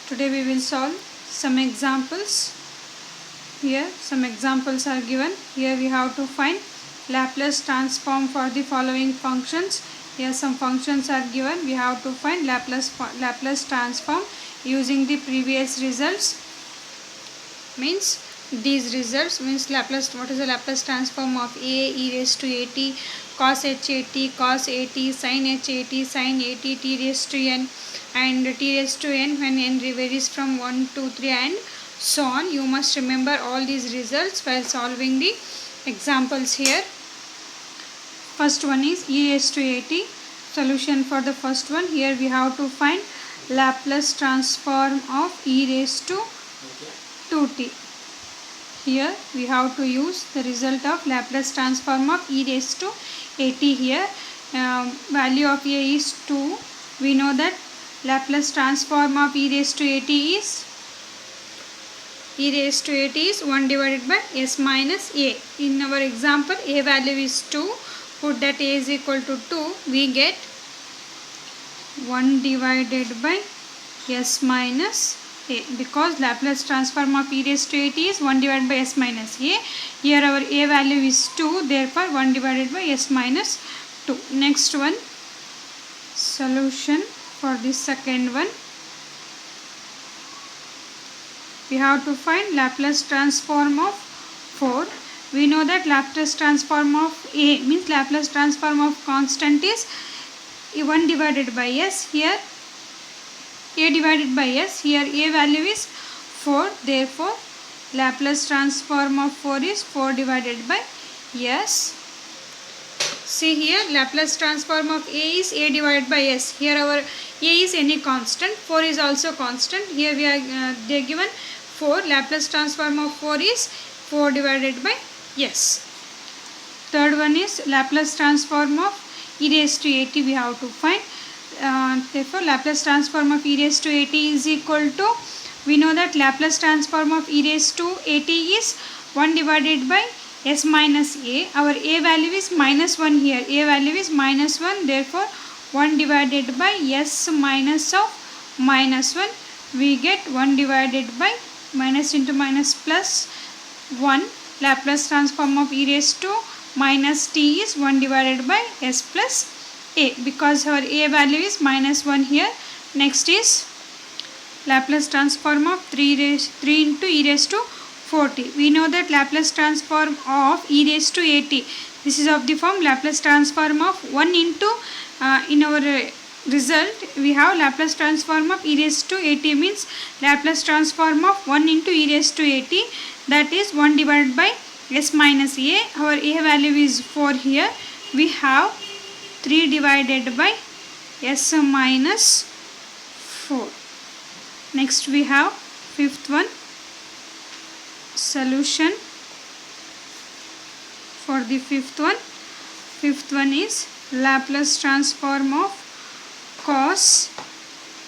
Today we will solve some examples. Here some examples are given. Here we have to find Laplace transform for the following functions. Here some functions are given. We have to find Laplace transform using the previous results. Means these results means Laplace. What is the Laplace transform of a e raised to at cos h at cos at sin h at sin at t raised to n and t raised to n when n varies from 1 to 3 and so on. You must remember all these results while solving the examples here. First one is e raised to at. Solution for the first one. Here we have to find Laplace transform of e raised to 2t. Here we have to use the result of Laplace transform of e raised to at. Here value of a is 2. We know that Laplace transform of e raised to at is 1 divided by s minus a. In our example, a value is 2. Put that a is equal to 2. We get 1 divided by s minus a, because Laplace transform of e raised to at is 1 divided by s minus a. Here our a value is 2. Therefore 1 divided by s minus 2. Next one, solution for the second one. We have to find Laplace transform of 4. We know that Laplace transform of a means Laplace transform of constant is 1 divided by s. Here a divided by s. Here a value is 4. Therefore Laplace transform of 4 is 4 divided by s. See here, Laplace transform of a is a divided by s. Here our a is any constant, 4 is also constant. Here we are they are given 4. Laplace transform of 4 is 4 divided by s. Third one is Laplace transform of e raised to at. We have to find. Therefore Laplace transform of e raised to at is equal to, we know that Laplace transform of e raised to at is 1 divided by s minus a. Our a value is minus 1 here. A value is minus 1. Therefore 1 divided by s minus of minus 1. We get 1 divided by minus into minus plus 1. Laplace transform of e raised to minus t is 1 divided by s plus a, because our a value is minus 1 here. Next is Laplace transform of 3 into e raised to 4t. We know that Laplace transform of e raised to at, this is of the form Laplace transform of 1 into in our result we have Laplace transform of e raised to at means Laplace transform of 1 into e raised to at, that is 1 divided by s minus a. Our a value is 4 here. We have 3 divided by s minus 4. Next we have fifth one, solution for the fifth one. Fifth one is Laplace transform of cos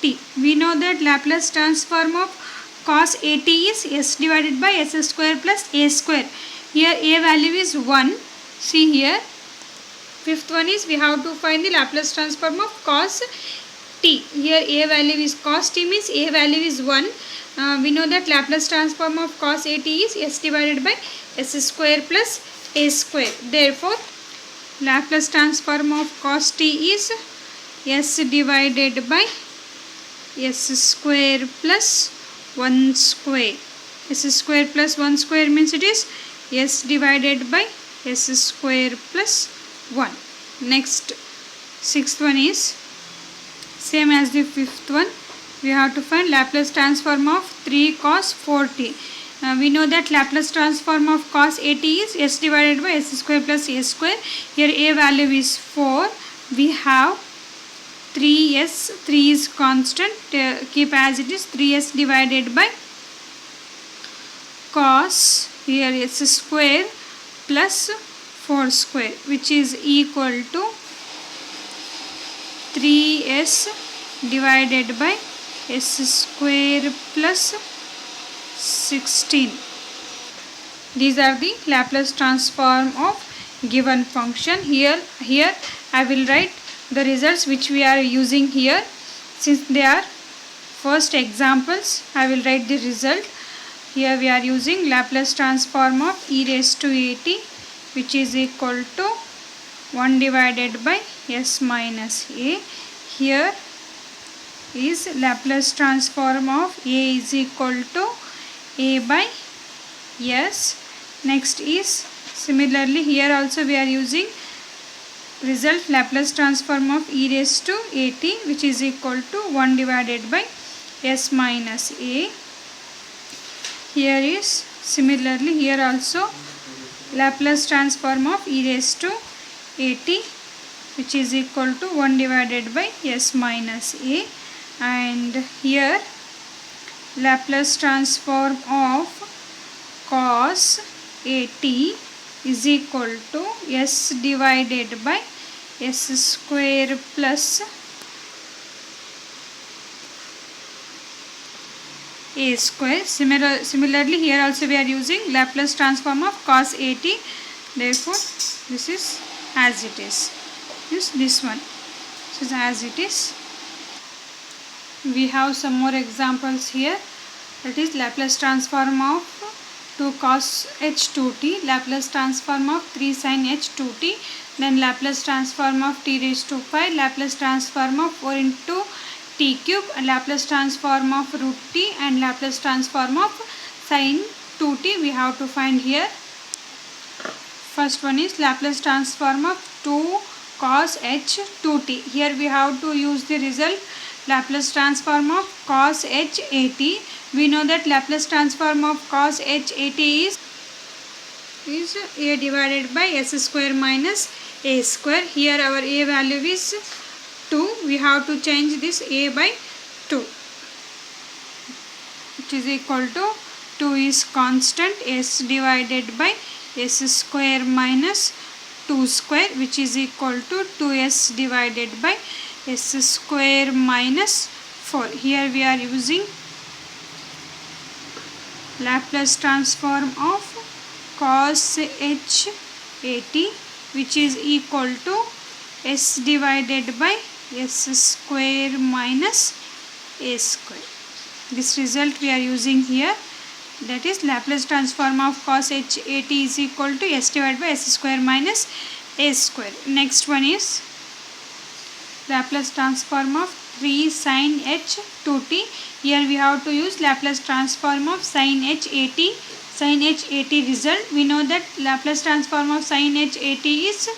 t. We know that Laplace transform of cos at is s divided by s square plus a square. Here a value is 1. See here, fifth one is we have to find the Laplace transform of cos t. Here a value is cos t means a value is 1. We know that Laplace transform of cos at is s divided by s square plus a square. Therefore Laplace transform of cos t is s divided by s square plus 1 square. S square plus 1 square means it is s divided by s square plus 1. Next, sixth one is same as the fifth one. We have to find Laplace transform of 3 cos 4t. We know that Laplace transform of cos at is s divided by s square plus a square. Here a value is 4. We have 3s, 3 is constant, keep as it is, 3s divided by cos, here s square plus 4 square, which is equal to 3s divided by s square plus 16. These are the Laplace transform of given function. Here I will write the results which we are using here, since they are first examples I will write the result. Here we are using Laplace transform of e raised to at, which is equal to 1 divided by s minus a. Here is Laplace transform of a is equal to a by s. Next is similarly here also we are using result Laplace transform of e raised to at, which is equal to 1 divided by s minus a. Here is similarly here also Laplace transform of e raised to at, which is equal to 1 divided by s minus a. And here Laplace transform of cos at is equal to s divided by s square plus a square. Similarly here also we are using Laplace transform of cos at. Therefore this is as it is. This one. This is as it is. We have some more examples here. That is Laplace transform of 2 cos h 2t, Laplace transform of 3 sin h 2t, then Laplace transform of t raised to 5, Laplace transform of 4 into t cube, Laplace transform of root t, and Laplace transform of sin 2t we have to find here. First one is Laplace transform of 2 cos h 2t. Here we have to use the result Laplace transform of cos h at. We know that Laplace transform of cos h at is a divided by s square minus a square. Here our a value is 2. We have to change this a by 2, which is equal to 2 is constant, s divided by s square minus 2 square, which is equal to 2s divided by s square minus 4. Here we are using Laplace transform of cos h at, which is equal to s divided by s square minus a square. This result we are using here. That is Laplace transform of cos h at is equal to s divided by s square minus a square. Next one is Laplace transform of 3 sin h 2t. Here we have to use Laplace transform of sin h at. Sin h at result, we know that Laplace transform of sin h at is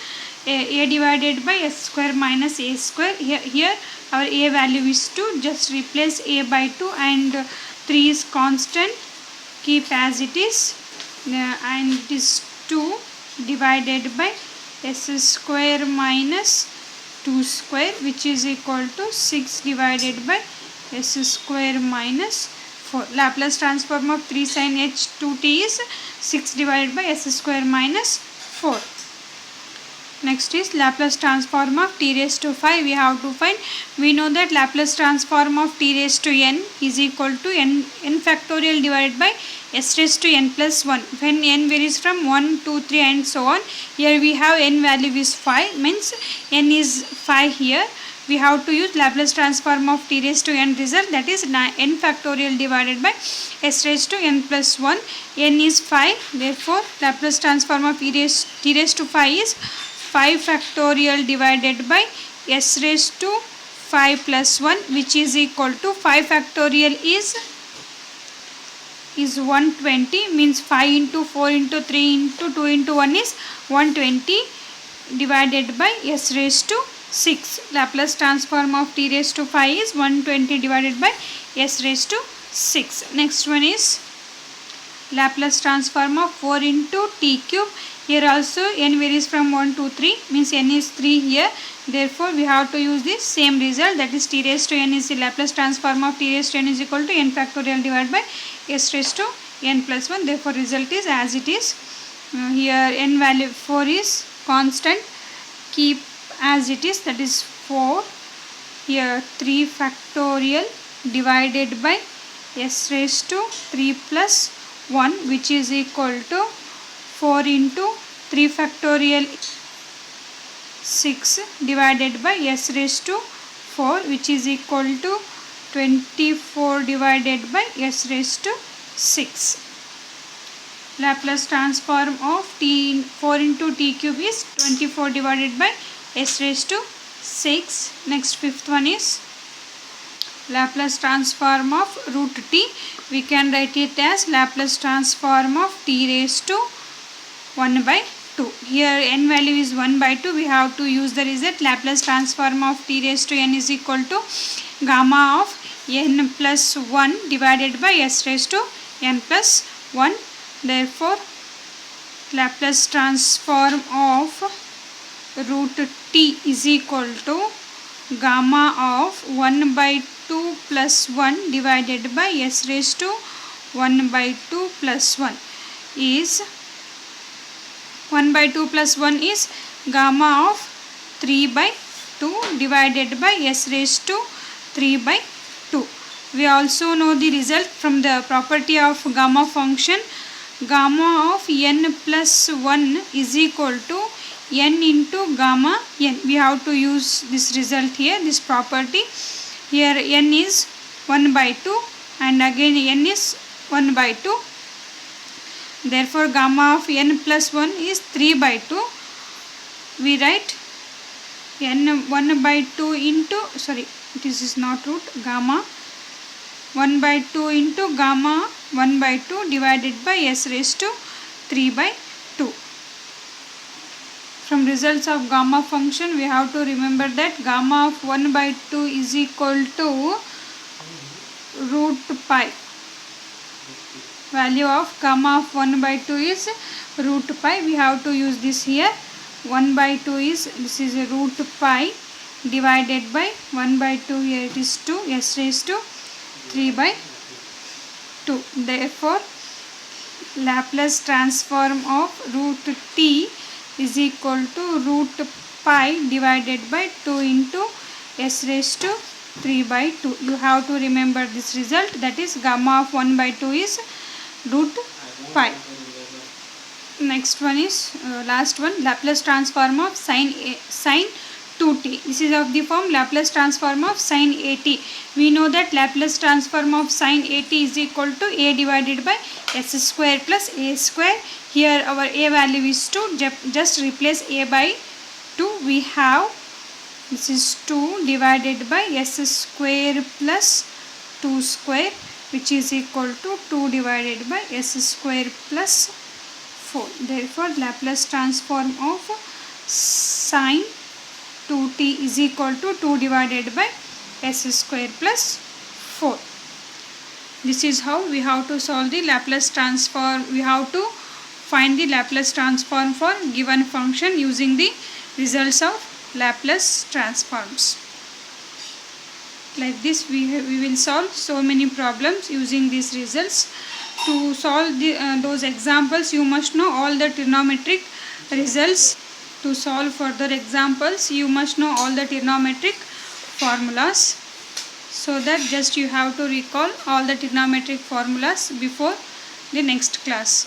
a divided by s square minus a square. Here our a value is 2. Just replace a by 2 and 3 is constant. Keep as it is, and it is 2 divided by s square minus 2 square, which is equal to 6 divided by s square minus 4. Laplace transform of 3 sin h 2t is 6 divided by s square minus 4. Next is Laplace transform of t raised to 5 we have to find. We know that Laplace transform of t raised to n is equal to n factorial divided by s raised to n plus 1. When n varies from 1, 2, 3 and so on. Here we have n value is 5, means n is 5 here. We have to use Laplace transform of t raised to n result, that is n factorial divided by s raised to n plus 1. n is 5, therefore Laplace transform of t raised to 5 is 5 factorial divided by s raised to 5 plus 1, which is equal to 5 factorial is 120, means 5 into 4 into 3 into 2 into 1 is 120 divided by s raised to 6. Laplace transform of t raised to 5 is 120 divided by s raised to 6. Next one is Laplace transform of 4 into t cube. Here also n varies from 1 to 3, means n is 3 here. Therefore we have to use this same result, that is t raised to n is the Laplace transform of t raised to n is equal to n factorial divided by s raised to n plus 1. Therefore result is as it is. Here n value 4 is constant. Keep as it is, that is 4. Here 3 factorial divided by s raised to 3 plus 1, which is equal to 4 into 3 factorial 6 divided by s raised to 4, which is equal to 24 divided by s raised to 6. Laplace transform of 4 into t cube is 24 divided by s raised to 6. Next, fifth one is Laplace transform of root t. We can write it as Laplace transform of t raised to 1 by 2. Here n value is 1 by 2. We have to use the result. Laplace transform of t raised to n is equal to gamma of n plus 1 divided by s raised to n plus 1. Therefore, Laplace transform of root t is equal to gamma of 1 by 2 plus 1 divided by s raised to 1 by 2 plus 1 is 1 by 2 plus 1 is gamma of 3 by 2 divided by s raised to 3 by 2. We also know the result from the property of gamma function. Gamma of n plus 1 is equal to n into gamma n. We have to use this result here, this property. Here n is 1 by 2 and again n is 1 by 2. Therefore, gamma of n plus 1 is 3 by 2. We write n 1 by 2 into, this is not root, gamma 1 by 2 into gamma 1 by 2 divided by s raised to 3 by 2. From results of gamma function, we have to remember that gamma of 1 by 2 is equal to root pi. Value of gamma of 1 by 2 is root pi. We have to use this here. 1 by 2 is, this is a root pi divided by 1 by 2, here it is 2, s raised to 3 by 2. Therefore, Laplace transform of root t is equal to root pi divided by 2 into s raised to 3 by 2. You have to remember this result, that is gamma of 1 by 2 is root pi. Next one is last one, Laplace transform of sin 2t. This is of the form Laplace transform of sin at. We know that Laplace transform of sin at is equal to a divided by s square plus a square. Here our a value is 2. Just replace a by 2. We have, this is 2 divided by s square plus 2 square, which is equal to 2 divided by s square plus 4. Therefore, Laplace transform of sin 2t is equal to 2 divided by s square plus 4. This is how we have to solve the Laplace transform. We have to find the Laplace transform for given function using the results of Laplace transforms. Like this, we will solve so many problems using these results. To solve those examples, you must know all the trigonometric results. To solve further examples, you must know all the trigonometric formulas. So that just you have to recall all the trigonometric formulas before the next class.